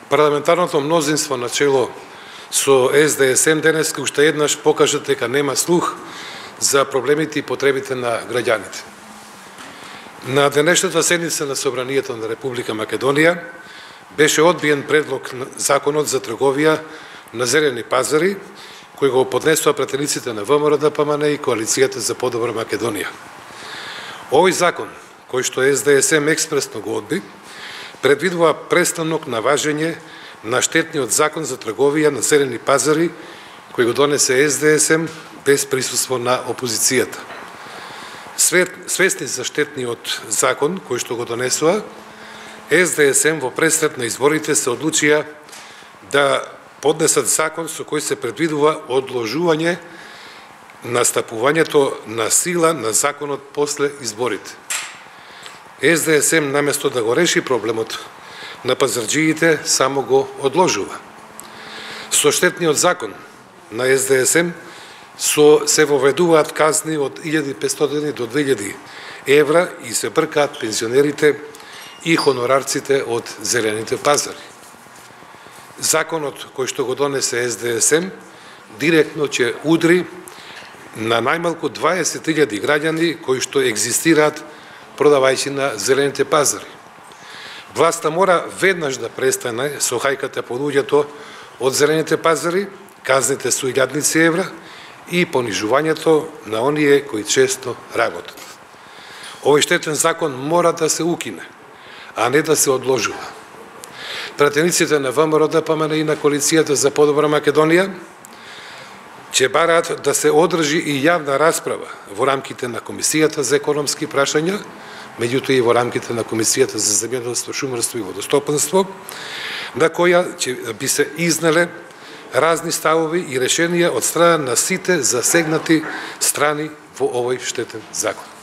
Парламентарното мнозинство на чело со СДСМ денеска уште еднаш покажа дека нема слух за проблемите и потребите на граѓаните. На денешната седница на Собранието на Република Македонија беше одбиен предлог на Законот за трговија на зелени пазари, кој го поднесува пратениците на ВМРО-ДПМН и Коалицијата за подобра Македонија. Овој закон, кој што СДСМ експресно го одби, предвидува престанок на важење на штетниот закон за трговија на зелени пазари, кој го донесе СДСМ без присуство на опозицијата. Свесни за штетниот закон кој што го донесува, СДСМ во пресрет на изборите се одлучија да поднесат закон со кој се предвидува одложување на стапувањето на сила на законот после изборите. СДСМ наместо да го реши проблемот на пазарџиите, само го одложува. Со штетниот закон на СДСМ се воведуваат казни од 1500 до 2000 евра и се бркаат пензионерите и хонорарците од зелените пазари. Законот кој што го донесе СДСМ директно ќе удри на најмалку 20.000 граѓани кои што екзистираат продавајќи на зелените пазари. Власта мора веднаш да престане со хајката по луѓето од зелените пазари, казните со илјадници евра и понижувањето на оние кои често работат. Овој штетен закон мора да се укине, а не да се одложува. Пратениците на ВМРО-ДПМН и на Коалицијата за подобра Македонија ќе бараат да се одржи и јавна расправа во рамките на Комисијата за економски прашања, меѓутоа и во рамките на Комисијата за земјоделство, шумарство и водостопанство, на која ќе би се изнеле разни ставови и решенија од страна на сите засегнати страни во овој штетен закон.